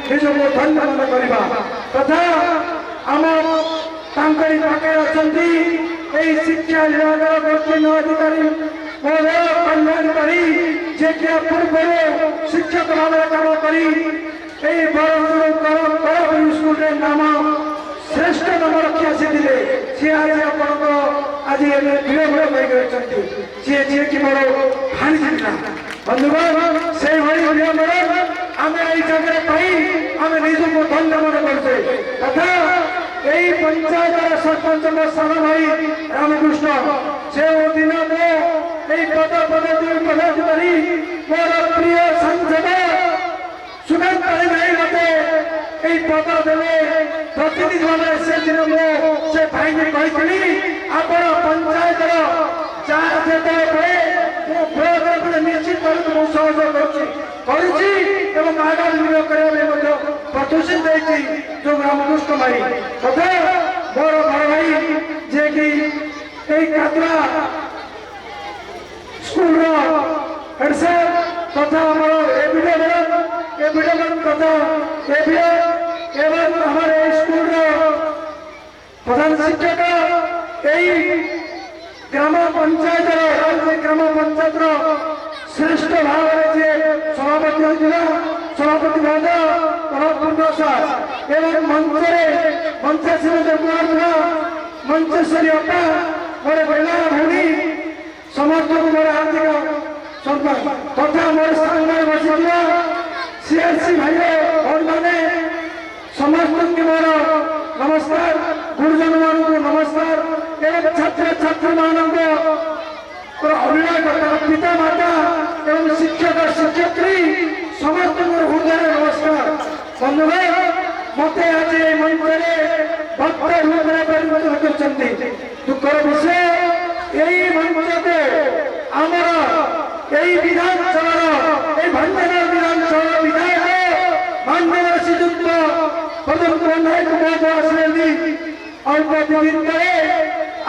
ନିଜକୁ ଧନ୍ୟ ମନେ କରିବା ତଥା ଆମ ତାଙ୍କରି ପାଖରେ ଅଛନ୍ତି ଏହି ଶିକ୍ଷା ବିଭାଗର ବର୍ତ୍ତମାନ ଅଧିକାରୀ ମହୋଦୟ କଲ୍ୟାଣକାରୀ ଯିଏକି ପୂର୍ବରୁ ଶିକ୍ଷକ ଭାବରେ କାମ କରି ଏହି ବରଗଡ଼ ସ୍କୁଲରେ ନାମ ଶ୍ରେଷ୍ଠ ନାମ ରଖି ଆସିଥିଲେ ସିଏ ଆଜି ଆପଣଙ୍କ ଆଜି ଏବେ ବିଳମ୍ବ କରିକି ଅଛନ୍ତି ଯିଏକି ମୋର ଭାଣି ଥିଲା ବନ୍ଧୁଗଣ ସେଇଭଳି ବିଳମ୍ବରେ ଆମେ ଏଇ ଜାଗାରେ ପାଇ ଆମେ ନିଜକୁ ଧନ୍ୟ ମନେ କରୁଛେ ତଥା এই পঞ্চায়েতের সরপঞ্চ সান ভাই রামকৃষ্ণ সেদিন মো এই পদপদবী পদাধিকারী মোর প্রিয় সাংসদ সুকান্ত ভাই মতে এই পদ দেবে প্রতিনিধি ভাবে সেদিন মো সে ভাইকে কইছিলি আপন পঞ্চায়েতর যার যেতে নিশ্চিত ভাবে মু সহযোগ করছি এবং আগামী বিনিয়োগ করা প্রতিশ্রুতি দিয়েছি যোগ রামকৃষ্ণ ভাই তথা বড় বড় ভাই যে কি এই কাতরা স্কুল হেড স্যার তথা আমার এবিডিও ম্যাডাম তথা এবিও এবং আমার এই স্কুল প্রধান শিক্ষক এই গ্রাম পঞ্চায়েতের গ্রাম পঞ্চায়েতর শ্রেষ্ঠ ভাবে যে সভাপতি হয়েছিল সভাপতি মহোদয় প্রণব সার এবং মঞ্চেশ্বরী দেবকুমার মঞ্চেশ্বরী অপা মোর বেলা ভূমি সমস্ত মোর হার্দিক সম্মান তথা মোর সামনে বসিଥିବା সিএসসি ভাই ভଉଣୀମାନେ ସମସ୍ତଙ୍କୁ ମୋର ନମସ୍କାର ଗୁରୁଜନ ମାନଙ୍କୁ ନମସ୍କାର ଏବଂ ଛାତ୍ରଛାତ୍ରୀ ମାନଙ୍କୁ ଅଭିଭାବକ ପିତା ମାତା ଏବଂ ଶିକ୍ଷକ ଶିକ୍ଷୟିତ୍ରୀ ସମସ୍ତଙ୍କୁ ହୃଦୟରେ ନମସ୍କାର ବନ୍ଧୁଗଣ ମତେ ଆଜି ଏହି ମଞ୍ଚରେ ଭକ୍ତ ରୂପରେ ପରିବର୍ତ୍ତନ କରିଛନ୍ତି ଦୁଃଖର ବିଷୟ ଏହି ମଞ୍ଚକୁ ଆମର ଏହି ବିଧାନସଭାର ଏହି ଭଞ୍ଜନଗର ବିଧାନସଭାର ବିଧାୟକ ମାନ୍ୟବର ଶ୍ରୀଯୁକ୍ତ ପ୍ରଦୀପ ନାୟକ ମହୋଦୟ ଆସିଛନ୍ତି ଅଳ୍ପ ଦିନ ତଳେ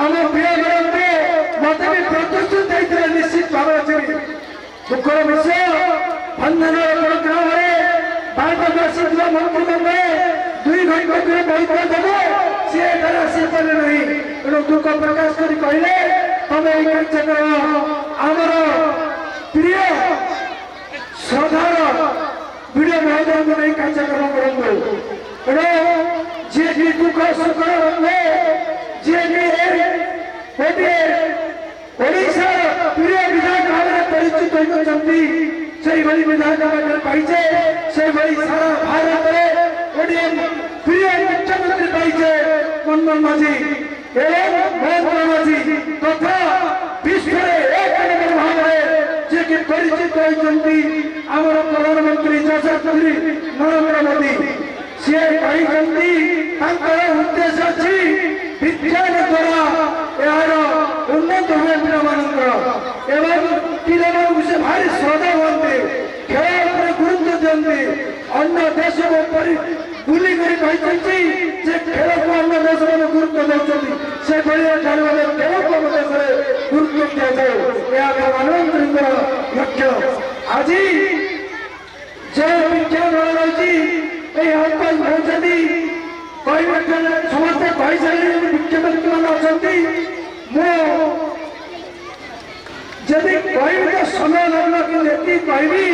ଆମ ପ୍ରିୟ ଗଣଙ୍କୁ ମତେ ବି ପ୍ରତିଶ୍ରୁତି ଦେଇଥିଲେ ନିଶ୍ଚିତ ଭାବରେ ଅଛି ଦୁଃଖର ବିଷୟ ଭଞ୍ଜନଗର ଗ୍ରାମରେ ଭାରତକୁ ଆସିଥିବା ମନ୍ତ୍ରୀମାନେ 2 ଘଣ୍ଟା ଭିତରେ ବୈଠକ ଦେବେ ସିଏ ଏଠାରେ ଆସିପାରିଲେ ନାହିଁ ତେଣୁ ଦୁଃଖ ପ୍ରକାଶ କରି କହିଲେ ତମେ ଏହି କାର୍ଯ୍ୟକ୍ରମ ଆମର ପ୍ରିୟ ଶ୍ରଦ୍ଧାର ଭିଡ଼ିଓ ମହୋଦୟଙ୍କୁ ନେଇ କାର୍ଯ୍ୟକ୍ରମ କରନ୍ତୁ ତେଣୁ ଯିଏକି ଦୁଃଖ ସୁଖର ରହେ ଯିଏକି ଗୋଟିଏ ଓଡ଼ିଶାର ପ୍ରିୟ ବିଧାୟକ ଭାବରେ ପରିଚିତ ହୋଇଛନ୍ତି সেইভাবে বিধায়ক আমাদের পাইছে সেইভাবে সারা ভারতের গোটিয়ে প্রিয় মুখ্যমন্ত্রী পাইছে মনমোহন মাঝি এবং মহেন্দ্র মাঝি তথা বিশ্বের এক নম্বর ভাবে যে কি পরিচিত হয়েছেন আমার প্রধানমন্ত্রী যশস্বী নরেন্দ্র মোদী সে କହିଛନ୍ତି ତାଙ୍କର ଉଦ୍ଦେଶ୍ୟ ଅଛି ବିଜ୍ଞାନ ଦ୍ୱାରା ଏହାର ଉନ୍ନତ ହୁଏ ପିଲାମାନଙ୍କର ଏବଂ ପିଲାମାନଙ୍କୁ ସେ ଭାରି ଶ୍ରଦ୍ଧା ହୁଅନ୍ତି ଖେଳ ଉପରେ ଗୁରୁତ୍ୱ ଦିଅନ୍ତି ଅନ୍ୟ ଦେଶକୁ ବୁଲିକରି କହିଛନ୍ତି ଯେ ଖେଳକୁ ଅନ୍ୟ ଦେଶମାନେ ଗୁରୁତ୍ୱ ଦେଉଛନ୍ତି ସେଭଳି ଏଠାରେ ମଧ୍ୟ ଖେଳକୁ ଆମ ଦେଶରେ ଗୁରୁତ୍ୱ ଦିଆଯାଉ ଏହା ପ୍ରଧାନମନ୍ତ୍ରୀଙ୍କର ଲକ୍ଷ୍ୟ ଆଜି ଯେଉଁ ବିଜ୍ଞାନ ରହିଛି এই আহ্বান হয়েছেন কহিবে সমস্তে কহিসারিলেন মুখ্যমন্ত্রী মানে অনেক মু যদি কহিবি তো সময় লাগলো কিন্তু এটি কহিবি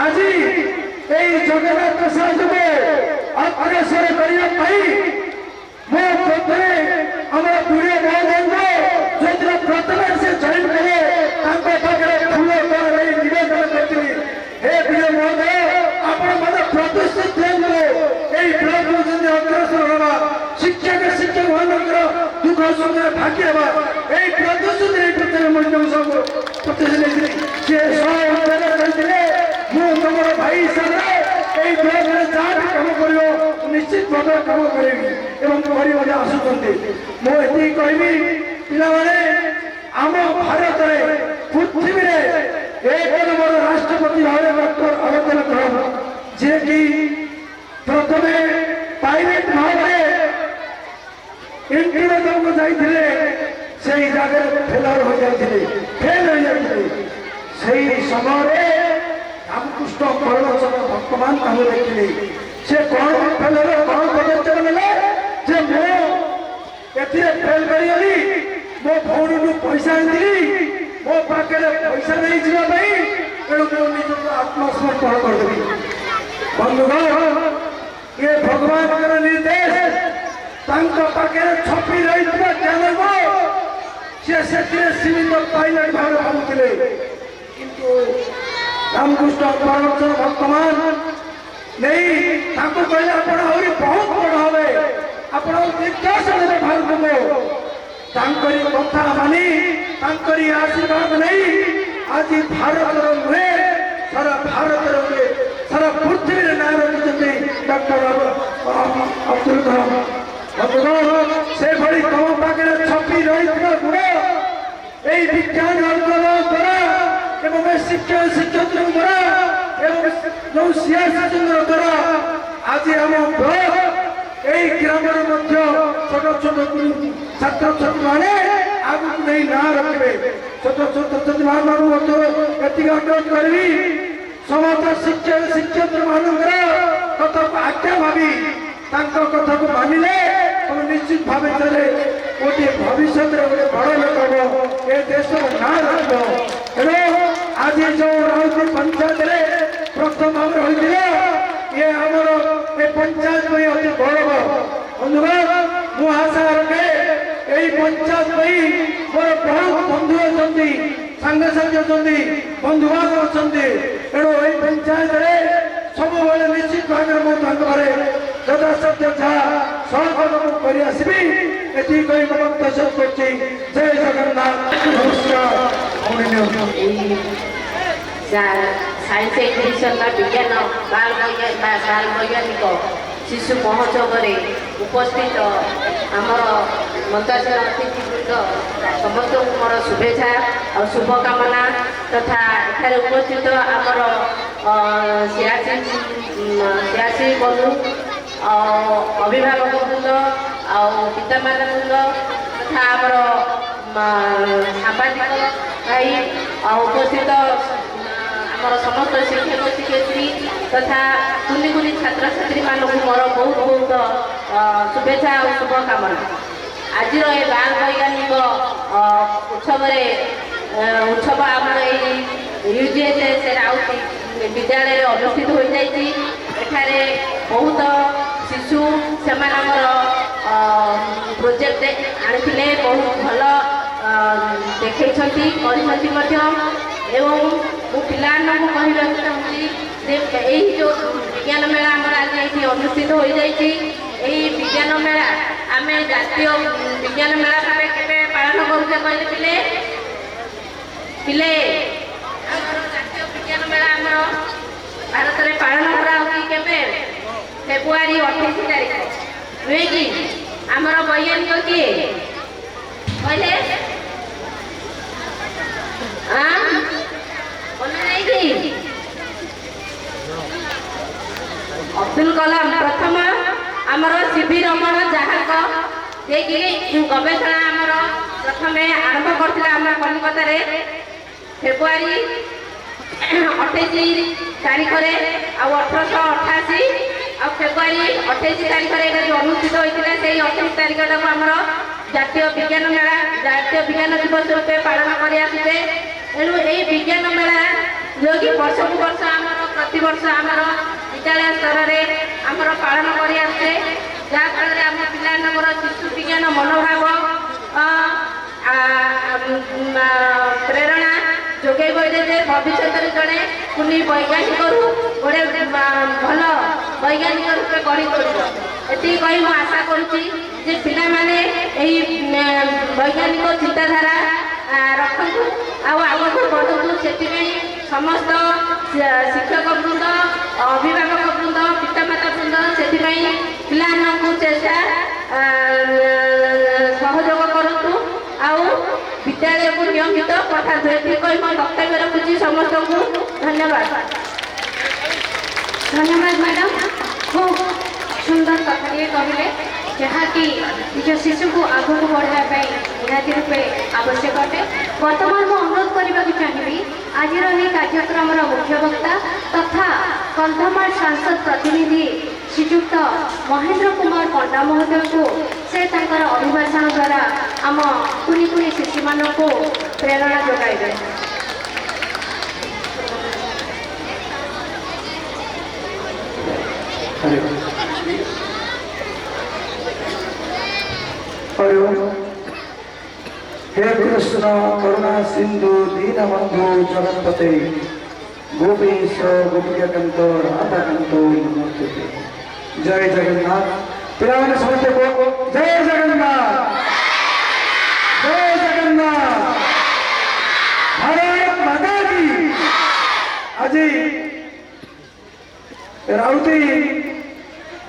আজি এই জগন্নাথ প্রসাদকে অগ্রসর করা মু প্রথমে আমার প্রিয় মহোদয়ଙ୍କୁ যেদিন প্রথমে সে জয়েন কলে তাଙ୍କ পাখে ফুল নিবেদন করছিলি হে প্রিয় মহোদয় ଆପଣ ମାନେ ପ୍ରତିଷ୍ଠିତ ଦିଅନ୍ତୁ এই ବ୍ଲକ ଯଦି ଅଗ୍ରସର ହେବା ଶିକ୍ଷକ ଶିକ୍ଷକ ମାନଙ୍କର ଦୁଃଖ ସୁଖରେ ଭାଗି ହେବା এই ପ୍ରତିଶ୍ରୁତି এই ପ୍ରତ୍ୟେକ ମହିଳାଙ୍କୁ ସବୁ ପ୍ରତିଶ୍ରୁତି ନେଇଥିଲି ସିଏ କହିଥିଲେ ମୁଁ ତମର ଭାଇ ହିସାବରେ এই ବ୍ଲକରେ ଯାହା ବି କାମ କରିବ ନିଶ୍ଚିତ ଭାବରେ କାମ କରିବି ଏବଂ କରି ମଧ୍ୟ ଆସୁଛନ୍ତି ମୁଁ ଏତିକି କହିବି ପିଲାମାନେ ଆମ ଭାରତରେ ପୃଥିବୀରେ ଏକ ନମ୍ବର ରାଷ୍ଟ୍ରପତି ଭାବରେ ଡକ୍ଟର ଅବଦାନ କରନ୍ତି ଯିଏକି ପ୍ରଥମେ ପ୍ରାଇଭେଟ ଭାବରେ ଇଣ୍ଟରଭ୍ୟୁ ଦେବାକୁ ଯାଇଥିଲେ সেই ଜାଗାରେ ଫେଲ୍ ହୋଇଯାଇଥିଲେ ସେହି ସମୟରେ ରାମକୃଷ୍ଣ ପରମହଂସଙ୍କ ଭକ୍ତମାନେ ତାଙ୍କୁ ଦେଖିଲେ ସେ କଣ ଫେଲରେ କଣ ପଦକ୍ଷେପ ନେଲେ ଯେ ମୁଁ ଏଥିରେ ଫେଲ କରିଗଲି ମୋ ଭଉଣୀରୁ ପଇସା ଆଣିଥିଲି ମୋ ପାଖରେ ପଇସା ନେଇ ଯିବା ପାଇଁ ତେଣୁ ମୁଁ ନିଜକୁ ଆତ୍ମସମର୍ପଣ କରିଦେବି। ବନ୍ଧୁଗଣ ଇଏ ଭଗବାନଙ୍କର ନିର୍ଦ୍ଦେଶ ତାଙ୍କ ପାଖରେ ଛପି ରହିଥିବା ଜ୍ଞାନକୁ ସେ ସେଥିରେ ସୀମିତ ପାଇଲଟ ଭାବରେ ଭାବୁଥିଲେ କିନ୍ତୁ ରାମକୃଷ୍ଣ ପରମହଂସ ଭକ୍ତମାନ ନେଇ ତାଙ୍କୁ କହିଲେ ଆପଣ ଆହୁରି ବହୁତ ବଡ଼ ହେବେ ଆପଣ ନିର୍ଦ୍ଦେଶ ଦେବେ ଭାରତକୁ। ତାଙ୍କରି କଥା ମାନି ତାଙ୍କରି ଆଶୀର୍ବାଦ ନେଇ ଆଜି ଭାରତର ନୁହେଁ ସାରା ଭାରତର ନୁହେଁ ସାରା ପୃଥିବୀରେ ନାଁ ରଖିଛନ୍ତି ଡକ୍ଟର ଅବଦୁଲ କଲାମ। ସେଭଳି ତମ ପାଖରେ ଛପି ରହିଥିବା ଗୁଣ এই বিজ্ঞান আন্দোলন দ্বারা এবং শিক্ষা শিক্ষার্থী দ্বারা এবং সিয়াসী দ্বারা আজি আমার এই গ্রামের মধ্যে ছোট ছোট ছাত্রছাত্রী মানে আগুন নেই না রাখবে ছোট ছাত্রছাত্রী মধ্যে এতিকে অনুরোধ করবি সমস্ত শিক্ষার্থী ମାନଙ୍କର କଥାକୁ ଆଜ୍ଞା ଭାବି ତାଙ୍କ କଥାକୁ ମାନିଲେ ତମେ ନିଶ୍ଚିତ ଭାବେ ଗୋଟିଏ ଭବିଷ୍ୟତରେ ଗୋଟେ ବଡ଼ ଲୋକ ହେବ ଏ ଦେଶର ନାଁ ରଖିବ। ତେଣୁ ଆଜି ଯେଉଁ ରାଉତ ପଞ୍ଚାୟତରେ ପ୍ରଥମ ଭାବରେ ହୋଇଥିଲା ଇଏ ଆମର ଏ ପଞ୍ଚାୟତ ପାଇଁ ଅତି ଗୌରବ। ବନ୍ଧୁଗଣ ମୁଁ ଆଶା ରଖେ এই ପଞ୍ଚାୟତ ପାଇଁ ମୋର ବହୁତ ବନ୍ଧୁ ଅଛନ୍ତି ସାଙ୍ଗସାଥୀ ଅଛନ୍ତି ବନ୍ଧୁବାନ୍ଧବ ଅଛନ୍ତି ତେଣୁ এই ପଞ୍ଚାୟତରେ ସବୁବେଳେ ନିଶ୍ଚିତ ଭାବରେ ମୁଁ ତାଙ୍କ ଘରେ ଯଥାସାଧ୍ୟ ଯାହା ସହଯୋଗ କରି ଆସିବି ଏତିକି କହି ମୋ ବକ୍ତବ୍ୟ ଶେଷ କରୁଛି। ଜୟ ଜଗନ୍ନାଥ ନମସ୍କାର। ସାଇନ୍ସ ଏକ୍ସିବିସନର ବିଜ୍ଞାନ ବାଳ ବୈଜ୍ଞାନିକ ଶିଶୁ ମହୋତ୍ସବରେ ଉପସ୍ଥିତ ଆମର ମନ୍ତାସୀନ ଅତିଥିବୃନ୍ଦ ସମସ୍ତଙ୍କୁ ମୋର ଶୁଭେଚ୍ଛା ଆଉ ଶୁଭକାମନା ତଥା ଏଠାରେ ଉପସ୍ଥିତ ଆମର ସିଆସି ବନ୍ଧୁ ଅଭିଭାବକ ବୃନ୍ଦ ଆଉ ପିତାମାତା ବୃନ୍ଦ ତଥା ଆମର ସାମ୍ବାଦିକ ଭାଇ ଆଉ ଉପସ୍ଥିତ ଆମର ସମସ୍ତ ଶିକ୍ଷକ ଶିକ୍ଷୟିତ୍ରୀ ତଥା କୁନି କୁନି ଛାତ୍ରଛାତ୍ରୀମାନଙ୍କୁ ମୋର ବହୁତ ବହୁତ ଶୁଭେଚ୍ଛା ଆଉ ଶୁଭକାମନା। ଆଜିର ଏ ବାଳ ବୈଜ୍ଞାନିକ ଉତ୍ସବ ଆମର ଏଇ UGSS ରାଉତ ବିଦ୍ୟାଳୟରେ ଅନୁଷ୍ଠିତ ହୋଇଯାଇଛି। ଏଠାରେ ବହୁତ ଶିଶୁ ସେମାନଙ୍କର ପ୍ରୋଜେକ୍ଟ ଆଣିଥିଲେ ବହୁତ ଭଲ ଦେଖେଇଛନ୍ତି କରିଛନ୍ତି ମଧ୍ୟ ଏବଂ ମୁଁ ପିଲାମାନଙ୍କୁ କହିବାକୁ ଚାହୁଁଛି ଯେ ଏହି ଯେଉଁ ବିଜ୍ଞାନ ମେଳା ଆମର ଆଜି ଏଠି ଅନୁଷ୍ଠିତ ହୋଇଯାଇଛି ଏହି ବିଜ୍ଞାନ ମେଳା ଆମେ ଜାତୀୟ ବିଜ୍ଞାନ ମେଳା ଭାବେ କେବେ ପାଳନ କରୁଛେ କହିଲେ ପିଲେ ଆମର ଜାତୀୟ ବିଜ୍ଞାନ ମେଳା ଆମର ଭାରତରେ ପାଳନ କରାହେଉଛି କେବେ ଫେବୃଆରୀ 28 ତାରିଖ ନୁହେଁ କି? ଆମର ବୈଜ୍ଞାନିକ କିଏ କହିଲେ अब्दुल कलाम प्रथम आमर सीवी रमण जहाँक गवेषणा आमर प्रथम आरंभ करथिला आम कलिकतार फेब्रुआरी 28 तारीख रे आ 1888 आ फेब्रुआरी 28 तारीख रे जो अनुष्ठित होइतिला सेही 28 तारीख टाको आमर जातीय विज्ञान मेला जातीय विज्ञान दिवस रूपे पालन करि आसीबे। एणु यही विज्ञान मेला जो कि वर्ष को वर्ष आमर प्रति वर्ष आमर विद्यालय स्तर में आमर पालन करि आसे जहाँफल आम पिलार शिशु विज्ञान मनोभाव प्रेरणा जोगे जे भविष्य जड़े कुनी वैज्ञानिक गोटे भल वैज्ञानिक रूपे गढ़ी तोड़ एति कही मैं आशा करुच्ची पाने वैज्ञानिक चिंताधारा रखु आगक बढ़ु से समस्त शिक्षक वृंद अभिभावक वृंद पितामाता वृंद से पिला चेष्टा सहयोग करूँ आउ विद्यालय को नियमित पठातु ये कही मैं वक्तव्य रखुची समस्त को धन्यवाद। धन्यवाद मैडम। सुंदर कथाटे कहले जहाँकि निज शिशु को आग को बढ़ावा निहाती रूपे आवश्यक अटे। बर्तमान मैं अनुरोध करने चाहिए आज कार्यक्रम मुख्य वक्ता तथा कंधमाल सांसद प्रतिनिधि श्रीजुक्त महेंद्र कुमार पंडा महोदय को से तांकर अभिभाषण द्वारा आम कुनी कुनी शिशु मान को प्रेरणा जोगाइबे। हे कृष्ण करुणा सिंधु दीनबंधु जगतपते गोपीश गोपिकांत राधाकांत नमोस्तुते। जय जगन्नाथ। पिलाने समझते को जय जगन्नाथ जय जगन्नाथ भारत माता की। आज राउती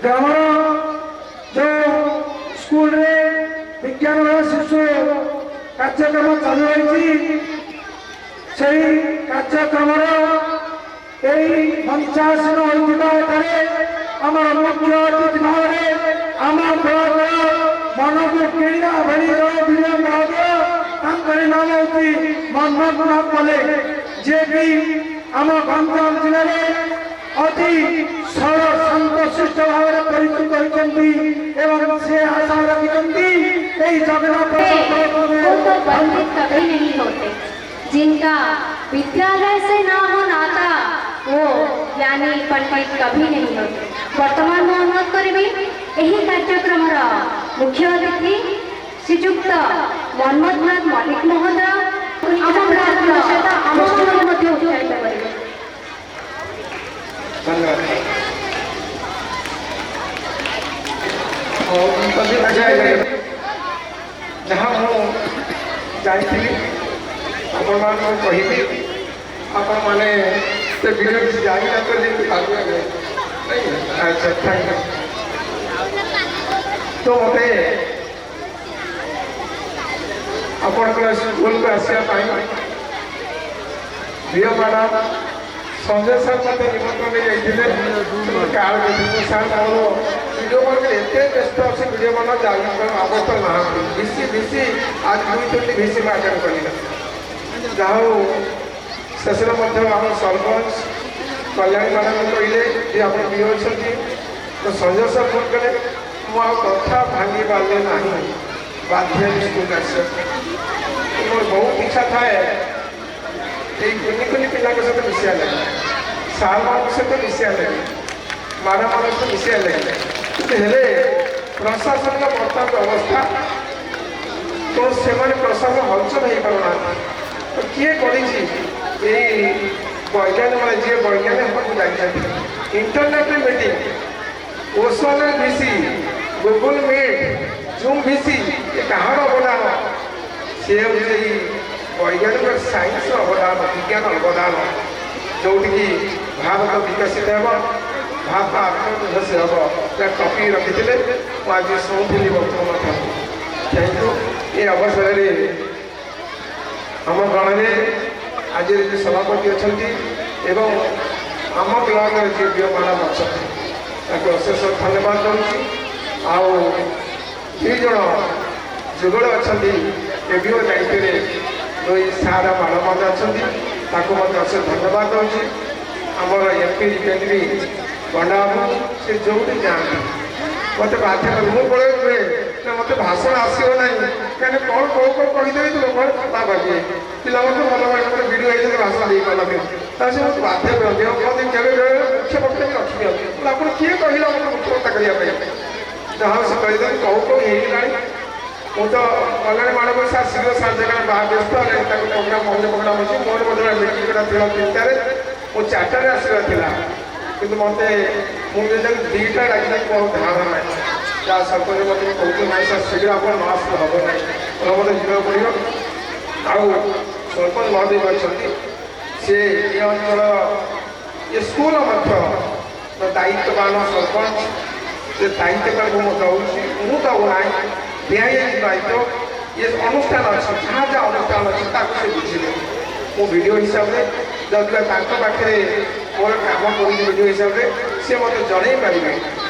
ग्राम जो स्कूल रे विज्ञान शिशु कार्यक्रम चालू रही कार्यक्रम मंचासन होता आमर मुख्य अतिथि भाव में आम मन को किणा भरी विजय महोदय नाम हूँ मनमोहन मल्लिक जे कि आम गंजाम जिले में अति सरल शांत शिष्ट भाव में परिचित होती से आशा रखी जगन्नाथ कभी नहीं होते जिनका विद्यालय से ना हो नाता वो ज्ञानी पंडित कभी नहीं होते। वर्तमान में अनुरोध करी यही कार्यक्रम मुख्य अतिथि श्रीजुक्त मनमोहन मल्लिक महोदय उत्साहित करेंगे। जहाँ मुझे आपण मान कहि आपण मैंने वीडियो किसी जानी ना अच्छा थैंक यू। तो मत आपण स्कूल को आसवाई प्रिय मैडम संजय सर मत निमंत्रण जाते कार सर मोर वीडियो मन एत व्यस्त अच्छे वीडियो मन अवस्था ना भिसी भिसी आज 2 भिसी में अटेंड कर जहाँ शेष आम सरपंच कल्याणी मैडम कहले जी आप प्रिय अच्छा तो संजय सर फोन कले मुझे कथा भांगी पारे ना बाध्य स्कूल आस मोर बहुत इच्छा थाए कुनि कुनि पिला सहित मिसा लगे सार मान सहित मिसा लगे मैडम मान सहित मिसा लगे हेले प्रशासन बर्तमान अवस्था तो से प्रशासन हलचल हो पारना तो किए करी वैज्ञानिक मैंने जी वैज्ञानिक हमको जाते इंटरनेट मीटिंग ओसन भिसी गूगल मीट जूम भिसी ये कहार अवदान सी वैज्ञानिक साइंस अवदान विज्ञान अवदान जोटि भारत विकसित हो भारत आत्मनिर्भरशील हम टपिक रखी आज शुणी बर्तमान थैंक यू। ये अवसर आम गण में आज सभापति अच्छा आम ब्लॉक जी प्रिय मैडम अच्छा अशेष धन्यवाद दूसरी आज जुगल अच्छा एबीओ दायित्व जो सार मैडम अच्छा अशेष धन्यवाद दूसरी आमर एमपी रिप्रेजेंटेटिव पंडा बाबू से जो जाती मत बाध्य मुझे मत भाषण आसो ना कहीं कौन कौन कौन कहीदेवी तो लोग खाता भागे पिला भल भाई वीडियो होते भाषण दे पारे से मत बाध्य करते मुख्य वक्ता भी रखी आप किए कहला मतलब मुख्य वक्ता करने जहाँ से कहीदे कहू कहू होगा मुझे कल्याणी मैडम सार शीघ्र सार जगह बाहर व्यस्त प्रोग्राम मौज प्रोग्राम अच्छी मोर मीटिंग था 3टार मुझे 4टार आसवा कि मत मुझे 2टा डाक बहुत ध्यान ना जहाँ सरपंच मत कहते ना सर शीघ्र आप न आसले हम ना मत जीवा पड़ो आउ सरपंच महोदय अच्छा सी ये अंचल ये स्कूल दायित्ववान सरपंच से दायित्व मुझे दौना दिखाई दायित्व ये अनुष्ठान अच्छी जहाँ जहाँ अनुष्ठान अच्छी से बुझे मो वीडियो हिसाब से जब पाखे मोर कम कर वीडियो हिसाब से सी मत जन पारे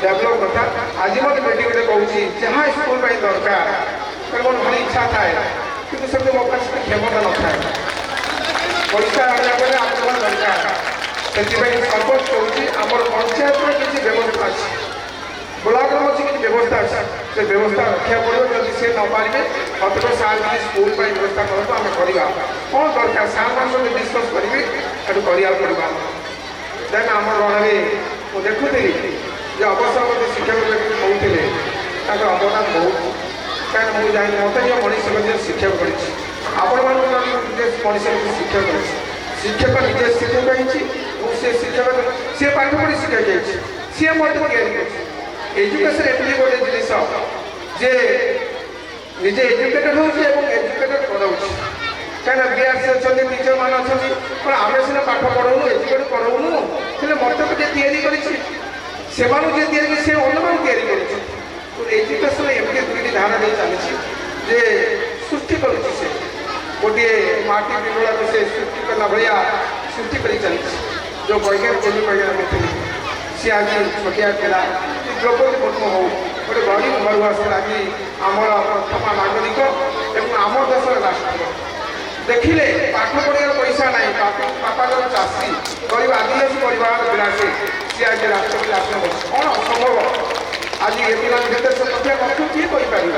डेभलप कथा आज मत बेटी गोटे कौन जहाँ स्कूल दरकार मोर भारी इच्छा थाए कि सब मो पास क्षमता न था पैसा आने आंदोलन दरकार से सर्वोच्च कौन आम पंचायत किसी व्यवस्था अच्छी ब्लॉक अच्छी किसी व्यवस्था अच्छी से व्यवस्था रखा पड़ो जब सी न पारे अतः सार भी स्कूल व्यवस्था करूँ आम करवा कौन दरकार सार मान सहित डिस्कस करी करा पड़ा देन आम रण में देखुली अवसर शिक्षक कहते अवदान बहुत कहीं मुझे जाए मत मनीष शिक्षक कर आपण मनीष शिक्षक कर शिक्षक निजे शिक्षक से शिक्षक सी पाठ पढ़ी शिक्षक सी मत एजुकेशन एमती गोटे जिनिस जे निजे एजुकेटेड होजुकेटेड कराऊँ कहीं बीआरसी अच्छा टीचर मान अच्छा आम सीना पाठ पढ़ाऊँ एजुकेट कराऊँ मत से अन्य एजुकेशन एमती दुईटी धारा नहीं चली सृष्टि करुच्ची से गोटे माटी पिंडला को से सृष्टि कला भाया सृष्टि कर चली जो वैज्ञानिक जमी वैज्ञानिक थे सी आज छोटिया पिला द्रौपदी मुर्मू हो गोटे गरीब घर आस आज आमर प्रथम नागरिक एवं आम देश राष्ट्र देखिले पाठ पढ़ार पैसा ना बापा चाषी गरीब आदिवासी परिवार विरासी सी आज राष्ट्रपति आसन कौन असंभव आज ये पिला किए कहीपर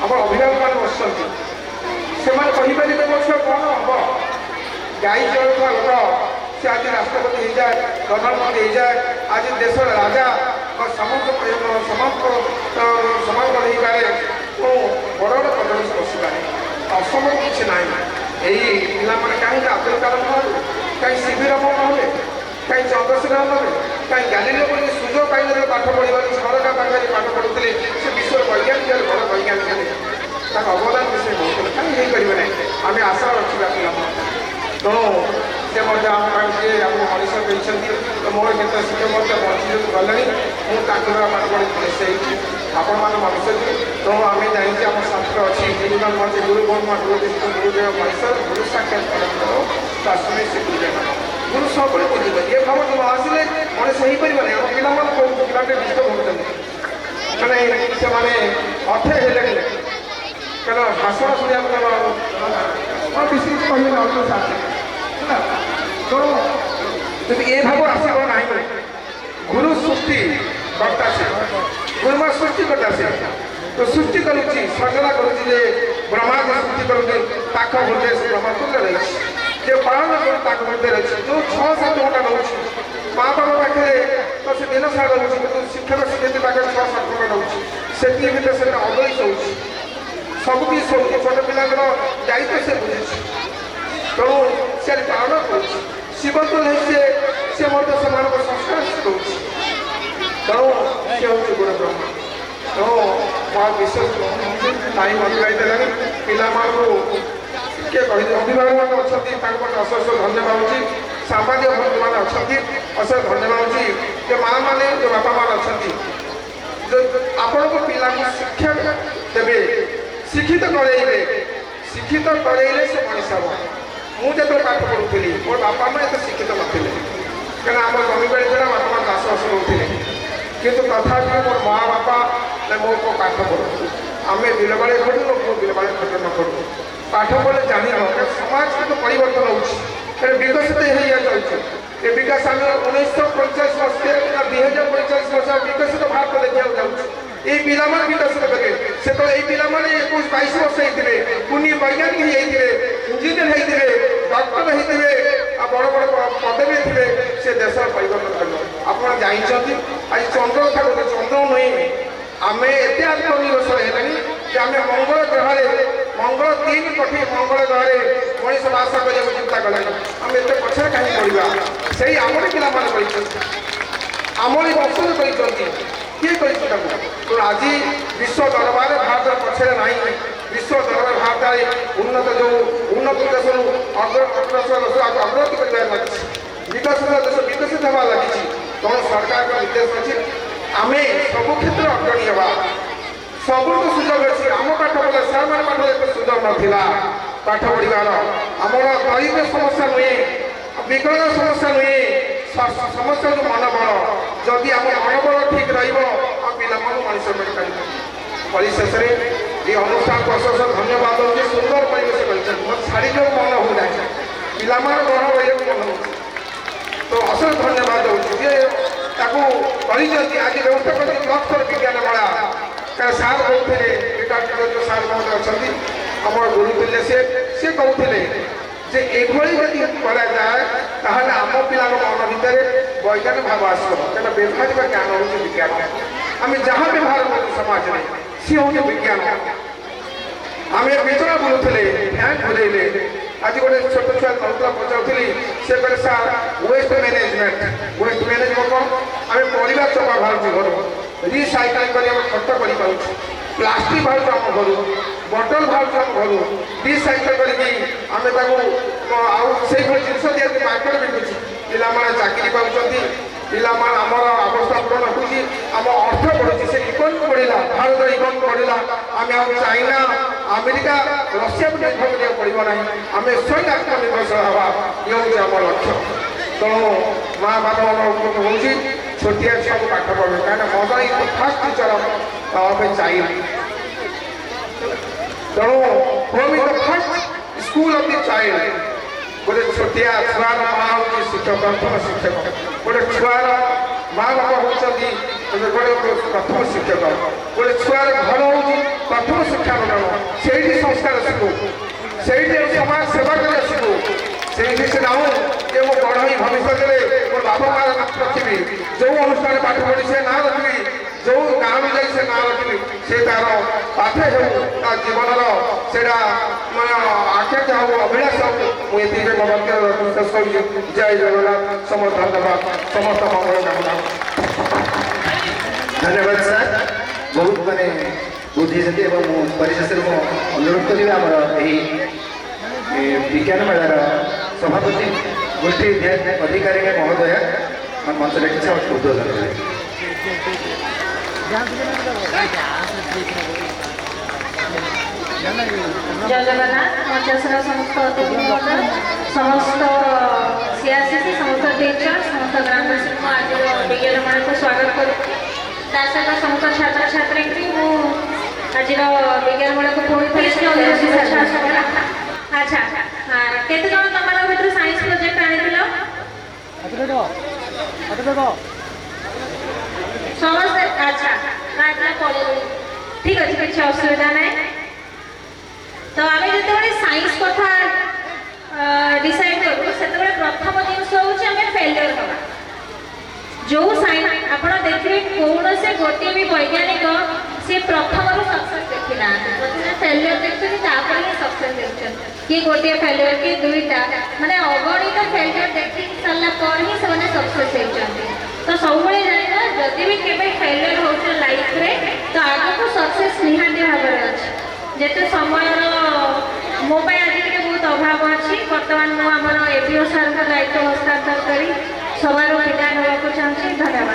आम अभिभावक मैंने बसुँच से कहीपर वर्ष कौन हम गाई चलुवा लोक सी आज राष्ट्रपति हो जाए प्रधानमंत्री हो जाए आज देश राजा समाप्त हो पारे बड़ बड़ पदवी बसपारे असंभव किसी ना यही पिला कहीं अब्दुल कलाम ना कहीं सीवी रमण ना कहीं चंद्रशेखर ना कहीं गालिलियो बोली सुजोग पाई पाठ पढ़ा सरकार पाखे पाठ पढ़ुते से विश्व वैज्ञानिक बड़ वैज्ञानिक अवदान विषय बहुत कहीं हो ना आम आशा रखा पिला तेणु से आम मनीष कहते तो मोर केत शिक्षक बंची गले मुझे पाठ पढ़ी से आपण मैंने मनुष्य तेणु आम जाइए आम शास्त्र अच्छी गुरुमान गुरु ब्रह्मा गुरुदेव महेश्वर गुरु साक्षात काश्मीर से गुरु सब बुझे ये भाव जो आसिले मनीष हो पारे आम पिला पिला डिस्टर्ब होते मैंने अठे हेले क्या भाषण शुणा बेसी कहे तो जब ये भाव आसब ना गुरु सृष्टि करता से गुरुमा सृष्टि करता से तो सृष्टि करुच्ची सर्जना करुच्ची ब्रह्मा सृष्टि करुच्ची पाख हृदय से ब्रह्मा तुल्य रही पालन कर हृदय रही जो 6-7 घंटा रोचे माँ बाप पाखे तो से दिन सारा रोचे शिक्षक शिक्षक पाखे 6-7 घंटा रोचे से भितर अगई शोची सबकि शोची छोट पिला दायित्व से बुझे तेणु से पालन कर शिवतुल से संस्कार शिखा तेणु सी हूँ गुरु ब्रह्मा तेणु बहुत विशेष टाइम अतिबाहित है पिला किए कह अभिभावक अच्छा अशेष धन्यवाद सांबादिक बंधु मैंने अच्छा अशेष धन्यवाद जो माँ मैंने जो बापा मान अच्छा जो आपण को पिला शिक्षा देवे शिक्षित करेले से मनीष हम मुझे पाठ पढ़ुली मोर बापा माँ एत शिक्षित नी कहीं आम जमी बेड़ी था बापा माँ चाष बास करुले कितु तथापि मोर माँ बापा मो को पाठ पढ़ु आम बिल बाड़े खटू मो बिल बाड़े खट न खटू पाठ पढ़े जान समाज कितु परिवर्तन हो विकसित हो चलते विकास आम 1945 मसीह 2045 मसीहा विकसित भारत देखा जाऊँ ये पिला विकसित करेंगे से तो ये पिला 21-22 वर्ष होते पुण्य वैज्ञानिक होते इंजीनियर होते डॉक्टर होते बड़ बड़ पदवी थे से देश परिवर्तन कर आप जानते आज चंद्र कथा कहते चंद्र नुहे आम एत आत्मनिर्भरशील है आम मंगल ग्रह मंगल 3 कोटी मंगल ग्रह मनीष बास करने चिंता कले आम एत पछे कहीं पड़ा से आमरी पिला आमरी वंश किए तो आज विश्व दरबार भारत पछे ना विश्व दरबार भारत उन्नत जो उन्नत देश अग्रगति कर लगी विकसित देश विकसित होगा लगी तेणु सरकार का निर्देश अच्छी आम सब क्षेत्र अग्रणी हवा सब सुजोग अच्छी आम पाठ पढ़े सार मैंने पाठ एत सुजोग नाला पाठ पढ़ार आमर गरीब समस्या नुहे विकल समस्या नुहे ସମସ୍ତଙ୍କ ମନୋବଳ ଯଦି ଆମ ମନୋବଳ ଠିକ ରହିବ ଆଉ ପିଲାମାନଙ୍କୁ ମଣିଷ କରିପାରିବ। ପରିଶେଷରେ এই অনুষ্ঠানକୁ ଅଶେଷ ଧନ୍ୟବାଦ ଦେଉଛି। ସୁନ୍ଦର ପରିବେଶ କରିଛନ୍ତି, ମୋତେ ଛାଡ଼ିବାକୁ ମନ ହେଉନାହିଁ, ପିଲାମାନେ ବଡ଼ ରହିବାକୁ ମନ ହେଉଛି। ତ ଅଶେଷ ଧନ୍ୟବାଦ ଦେଉଛି ଯେ ତାକୁ କହିଛନ୍ତି ଆଜି ବ୍ୟବସ୍ଥା କରିଛନ୍ତି ଲକ୍ଷ୍ମର ବିଜ୍ଞାନ ମେଳା। କାରଣ ସାର୍ କହୁଥିଲେ ଏଇଟା ସାର୍ ମଧ୍ୟ ଅଛନ୍ତି ଆମର ଗୁରୁ ଥିଲେ, ସେ କହୁଥିଲେ ଯେ ଏଭଳି ଯଦି କରାଯାଏ ତାହେଲେ ଆମ ପିଲାଙ୍କ ମନ ଭିତରେ ବୈଜ୍ଞାନିକ ଭାବ ଆସିବ। କାରଣ ବ୍ୟବହାରିକ ଜ୍ଞାନ ହେଉଛି ବିଜ୍ଞାନ। ଆମେ ଯାହା ବ୍ୟବହାର କରୁଛୁ ସମାଜରେ ସିଏ ହେଉଛି ବିଜ୍ଞାନ। ଆମେ ବିଚରା ବୁଲୁଥିଲେ, ଫ୍ୟାନ୍ ବୁଲେଇଲେ। ଆଜି ଗୋଟେ ଛୋଟ ଛୁଆ କହୁଥିଲା, ପଚାରୁଥିଲି, ସେ କହିଲେ ସାର୍ ୱେଷ୍ଟ ମ୍ୟାନେଜମେଣ୍ଟ କ'ଣ? ଆମେ ପରିବା ଚୋପା ବାହାରୁଛୁ ଘରୁ, ରିସାଇକେଲ କରି ଆମେ ଖତ କରିପାରୁଛୁ, ପ୍ଲାଷ୍ଟିକ ବାହାରୁଛୁ ଆମ ଘରୁ, ବଟଲ ବାହାରୁଛୁ ଆମ ଘରୁ, ରିସାଇକେଲ କରିକି ଆମେ ତାକୁ ଆଉ ସେଇଭଳି ଜିନିଷ ଦିଆଯାଉଛି, ମାର୍କେଟ ବିକୁଛୁ। ପିଲାମାନେ ଚାକିରି ପାଉଛନ୍ତି, ପିଲାମାନେ ଆମର ଅବସ୍ଥା ପୂରଣ ହେଉଛି, ଆମ ଅର୍ଥ ବଢ଼ୁଛି। ସେ ଇକୋନୋମି ବଢ଼ିଲା, ଭାରତର ଇକୋନୋମି ବଢ଼ିଲା। ଆମେ ଆଉ ଚାଇନା, ଆମେରିକା, ରଷିଆକୁ ନିର୍ଭର କରିବାକୁ ପଡ଼ିବ ନାହିଁ। ଆମେ ସ୍ୱୟଂ ଆତ୍ମନିର୍ଭରଶୀଳ ହେବା, ଇଏ ହେଉଛି ଆମ ଲକ୍ଷ୍ୟ। ତେଣୁ ମା ବାପାଙ୍କ ଉପକୃତ ହେଉଛି ଛୋଟିଆ ଛୁଆକୁ ପାଠ ପଢ଼ିବେ। କାହିଁକିନା mother is the first teacher of a child. ତେଣୁ home is the first school of the child. ଗୋଟେ ଛୋଟିଆ ଛୁଆର ମା ହେଉଛି ଶିକ୍ଷକ, ପ୍ରଥମ ଶିକ୍ଷକ। ଗୋଟେ ଛୁଆର ମା ବାପା ହେଉଛନ୍ତି ଗୋଟେ ପ୍ରଥମ ଶିକ୍ଷକ। ଗୋଟେ ଛୁଆର ଘର ହେଉଛି ପ୍ରଥମ ଶିକ୍ଷାନୁଷ୍ଠାନ। ସେଇଠି ସଂସ୍କାର ଶିଖୁ, ସେଇଠି ସମାଜ ସେବା କରିବା ଶିଖୁ। ସେଇଠି ସେ ନାହୁଁ ଯେ ମୁଁ ବଡ଼ ହୋଇ ଭବିଷ୍ୟତରେ ମୋ ବାପା ମା ରଖିବି, ଯେଉଁ ଅନୁଷ୍ଠାନରେ ପାଠ ପଢ଼ି ସେ ନାଁ ରଖିବି, ଯେଉଁ ଗାଁକୁ ଯାଇ ସେ ନାଁ ରଖିବି। ସେ ତାର ପାଠ ହେଉ, ତା ଜୀବନର ସେଇଟା ମାନେ ଆକାଂକ୍ଷା ହେଉ, ଅଭିଳାଷ ହେଉ। ମୁଁ ଏତିକି ମୋ ବକ୍ତବ୍ୟ ଶେଷ କରୁଛି। ଜୟ ଜଗନ୍ନାଥ, ସମସ୍ତ ଧନ୍ୟବାଦ, ସମସ୍ତ ମଙ୍ଗଳ କାମନା। ଧନ୍ୟବାଦ ସାର୍, ବହୁତ ମାନେ ବୁଝେଇଛନ୍ତି। ଏବଂ ମୁଁ ପରିଶେଷରେ ମୁଁ ଅନୁରୋଧ କରିବି ଆମର ଏହି ବିଜ୍ଞାନ ମେଳାର ସଭାପତି ଗୋଷ୍ଠୀ ଅଧିକାରୀ ମହୋଦୟ ମଞ୍ଚରେ କିଛି ଉଦ୍ବୋଧନ ଦେବେ। ଜୟ ଜଗନ୍ନାଥ। ମଞ୍ଚର ସମସ୍ତ ଅତିଥି ମହୋଦୟ, ସମସ୍ତ ସିଆସିସି, ସମସ୍ତ ଟିଚର, ସମସ୍ତ ଗ୍ରାମବାସୀଙ୍କୁ ଆଜିର ବିଜ୍ଞାନ ମେଳାକୁ ସ୍ୱାଗତ କରୁଛି। ତା ସହିତ ସମସ୍ତ ଛାତ୍ରଛାତ୍ରୀଙ୍କୁ ମୁଁ ଆଜିର ବିଜ୍ଞାନ ମେଳାକୁ ପୁଣି ଆଚ୍ଛା, କେତେ ଜଣ ତମମାନଙ୍କ ଭିତରୁ ସାଇନ୍ସ ପ୍ରୋଜେକ୍ଟ ଆଣିଥିଲ? ସମସ୍ତେ? ଆଚ୍ଛା, ଠିକ ଅଛି, କିଛି ଅସୁବିଧା ନାହିଁ। ତ ଆମେ ଯେତେବେଳେ ସାଇନ୍ସ କଥା ଡିସାଇଡ୍ କରୁ ସେତେବେଳେ ପ୍ରଥମ ଜିନିଷ ହେଉଛି ଆମେ ଫେଲିୟର ହେବା। ଯେଉଁ ସାଇନ୍ସ ଆପଣ ଦେଖିବେ କୌଣସି ଗୋଟିଏ ବି ବୈଜ୍ଞାନିକ ସେ ପ୍ରଥମରୁ ସକ୍ସେସ୍ ଦେଖିନାହାନ୍ତି, ପ୍ରଥମେ ଫେଲିୟର ଦେଖୁଛନ୍ତି, ତାପରେ ହିଁ ସକ୍ସେସ୍ ଦେଖୁଛନ୍ତି। କିଏ ଗୋଟିଏ ଫେଲିୟର, କିଏ ଦୁଇଟା, ମାନେ ଅଗଣିତ ଫେଲିୟର ଦେଖି ସାରିଲା ପରେ ହିଁ ସେମାନେ ସକ୍ସେସ୍ ହେଇଛନ୍ତି। ତ ସବୁବେଳେ ଜାଣିବା, ଯଦି ବି କେବେ ଫେଲିୟର ହେଉଛି ଲାଇଫରେ ତ ଆଗକୁ ସକ୍ସେସ୍ ନିହାତି ଭାବରେ ଅଛି। ଯେହେତୁ ସମୟର ମୋ ପାଇଁ ଆଜି ଟିକେ ବହୁତ ଅଭାବ ଅଛି, ବର୍ତ୍ତମାନ ମୁଁ ଆମର ଏବିଓ ସାର୍ଙ୍କ ଦାୟିତ୍ୱ ହସ୍ତାନ୍ତର କରି ସଭାରୁ ବିଦାୟ ନେବାକୁ ଚାହୁଁଛି। ଧନ୍ୟବାଦ।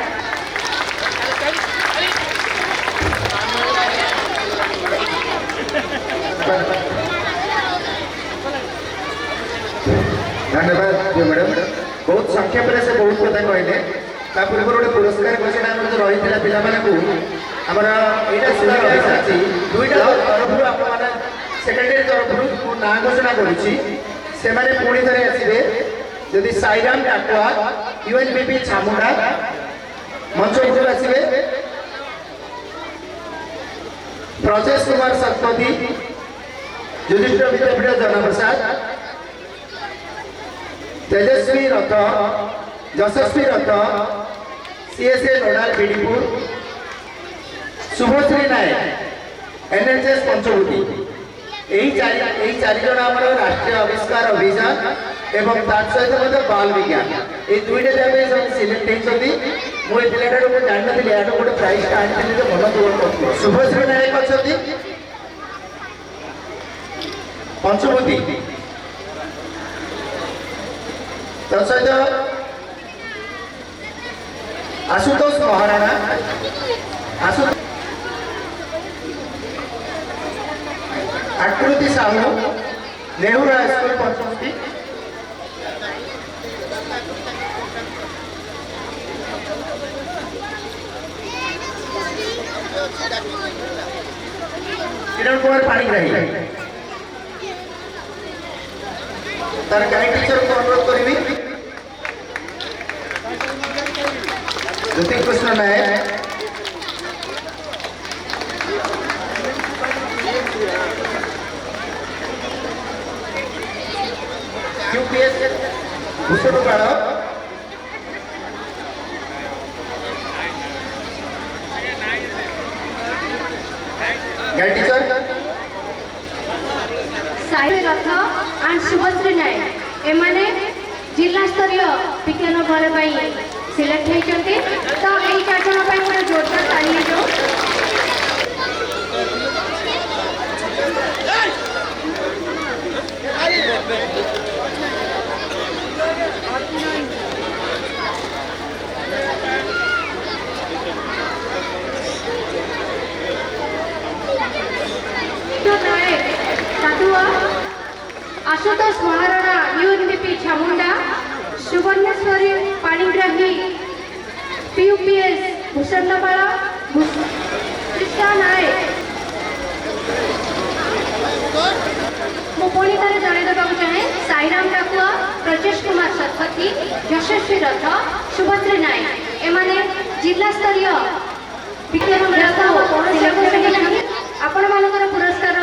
ଧନ୍ୟବାଦ ମ୍ୟାଡ଼ାମ, ବହୁତ ସଂକ୍ଷେପରେ ସେ ବହୁତ କଥା କହିଲେ। ତା ପୂର୍ବରୁ ଗୋଟେ ପୁରସ୍କାର ଘୋଷଣା ଆମର ଯେଉଁ ରହିଥିଲା ପିଲାମାନଙ୍କୁ, ଆମର ଏଇଟା ସୁବିଧା ରହିସାରିଛି। ଦୁଇଟା ତରଫରୁ ଆପଣମାନେ ସେକ୍ରେଟାରୀ ତରଫରୁ ମୁଁ ନାଁ ଘୋଷଣା କରୁଛି, ସେମାନେ ପୁଣି ଥରେ ଆସିବେ। ଯଦି ସାଇରାମ ଡାକୁଆ, UNBP ଛାମୁଣ୍ଡା ମଞ୍ଚ ଉପରକୁ ଆସିବେ। ପ୍ରଜେଶ କୁମାର ଶତପଥୀ, ଯୁଧିଷ୍ଠିର ବିଦ୍ୟାପୀଠ ଜନପ୍ରସାଦ, तेजस्वी रथ, यशस्वी रथ, CSA नोडाल बीडीपुर, शुभश्री नायक, NHS पंचवटी। यही चारि जन आम राष्ट्रीय आविष्कार अभियान एवं सहित बाल विज्ञान ये दुईटा जगह सिलेक्ट होती। मुझे पिलाटा जानी नी गोटे प्राइज आनी मन दूर। शुभश्री नायक अच्छा पंचवटी, सहित आशुतोष महाराणा, आकृति साहू, नेहरू हाईस्कूल पंचवटी, किरण कुमार पाणिग्राही तार गाइड टीचर को अनुरोध करी ज्योति कृष्ण नायक यूपीएस भूषण बाड़ guide teacher Sai Rath and Shubhashree नायक एमाने जिला स्तरीय विज्ञान बल सिलेक्ट होती तो यही चार जन जोरदार ताली जो आशुतोष महाराणा यूएनबीपी चामुंडा सुवर्णेश्वरी पाणिग्राही पीयूपीएस भूषणपाड़ा कृष्णा नायक मुझे जनईदेवा चाहे साईराम डाकुआ प्रजेश कुमार शतपथी यशस्वी रथ शुभश्री नायक एमाने जिला स्तरीय विज्ञान मेला आपण मानकर पुरस्कार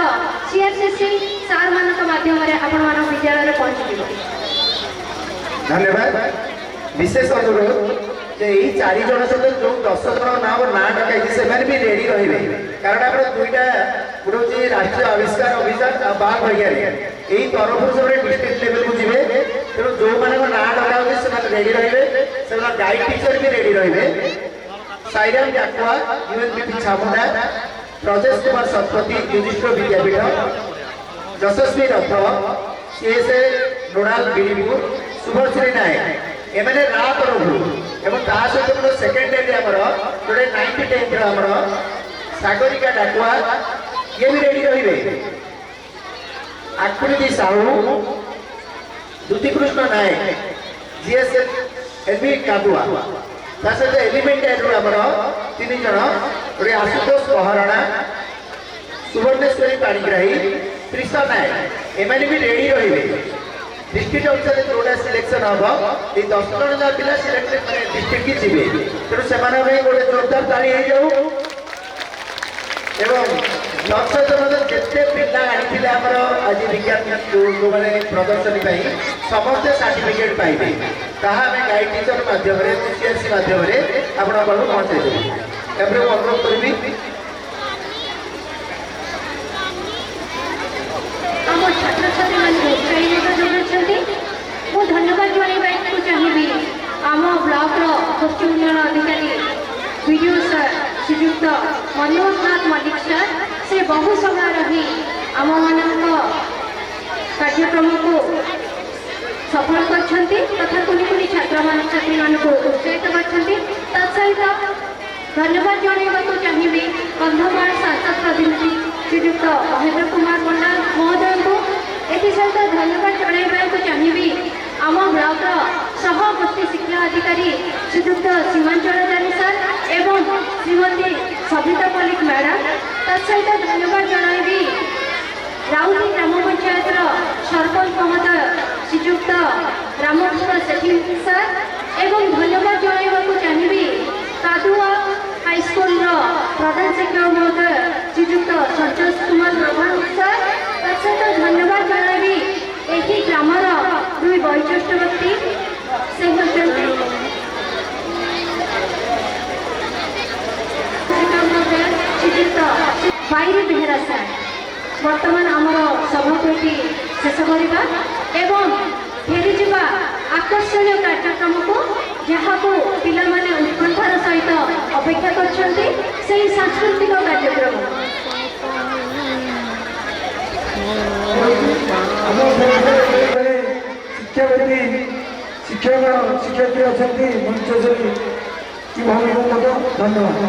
सीआरसीसी सार मानक माध्यम आपण मान विद्यालय पहुंची धन्यवाद विशेष अनुरोध जे यही 4 जन सहित जो 10 जन नाम ना डकाई से भी रेडी रही कारण आप दुईटा गुरुजी राष्ट्रीय आविष्कार अभियान बाघ वैज्ञानिक यही तरफ से डिस्ट्रिक्ट लेवल को जीवे तेणु जो मान ना डका से रेडी रही से गाइड टीचर भी रेडी रही साईराम डाकुआ यूएनबीपी चामुंडा प्रजेश कुमार शतपथी युधिष्ठिर विद्यापीठ यशस्वी रथ सीएसए नोडाल बीरपुर शुभश्री नायक एम रा तरफ एवं ता सहित सेकेंडरी आमर जोड़े 90 सागरिका डाकुआ ये भी रेडी रही आकृति साहू ज्योति कृष्ण नायक जीएसएल एलबी कादुआ सहित एलिमेंट आमर 3 जन गोटे आशुतोष महाराणा सुवर्णेश्वरी पाणिग्राही कृष्ण नायक एम भी रेडी रही डिस्ट्रिक्ट अनुसार जोटा सिलेक्शन हम ये 10 जन पिला सिलेक्टेड डिस्ट्रिक्ट की जीवे तेणु से गोटे जोरदार ताली हो जाऊ एवं जिते पिला आनी आमर आज विज्ञान जो मैंने प्रदर्शनी समस्त सर्टिफिकेट पाइबे ताहा आम गाइड टीचर माध्यम सीआरसी माध्यम आपण पहुँचे देव अनुरोध करी आम छात्र छात्री मैं धन्यवाद जनवाक चाहिए आम ब्लॉक गोष्ठी उन्नयन अधिकारी वीडियो सर श्रीयुक्त मनोज नाथ मल्लिक सर से बहु समय रही आम मान कार्यक्रम को सफल कर तथा कुनि कुनि छात्र छात्री मान उत्साहित कर सहित धन्यवाद जनवाक चाहिए कंधमाल सांसद प्रतिनिधि श्रीयुक्त महेंद्र कुमार पंडा महोदय को एथि सहित धन्यवाद जनवाक चाहिए आम ब्लॉक सह गोष्ठी शिक्षा अधिकारी श्रीयुक्त सीमांचलाचारी सर एवं श्रीमती सविता मल्लिक मैडम तत्सहित धन्यवाद जनइबी राउती ग्राम पंचायत सरपंच महोदय श्रीयुक्त रामकृष्ण सेठी सर एवं धन्यवाद जनवाक चाहिए कादुआ हाईस्कूल प्रधान शिक्षक महोदय श्रीयुक्त संतोष कुमार प्रधान सर तत्सहित धन्यवाद जनइबी यही ग्रामर 2 वयोज्येष्ठ व्यक्ति से श्रीयुक्त बाईरी बेहेरा सर बर्तमान आमर सभापति शेष करवा एवं फेरी जा आकर्षणीय कार्यक्रम को जहाँ को पिला माने उत्कंठार सहित अपेक्षा करछन्ति सेही सांस्कृतिक कार्यक्रम शिक्षाविदी शिक्षक शिक्षयित्री अच्छा मंच से धन्यवाद।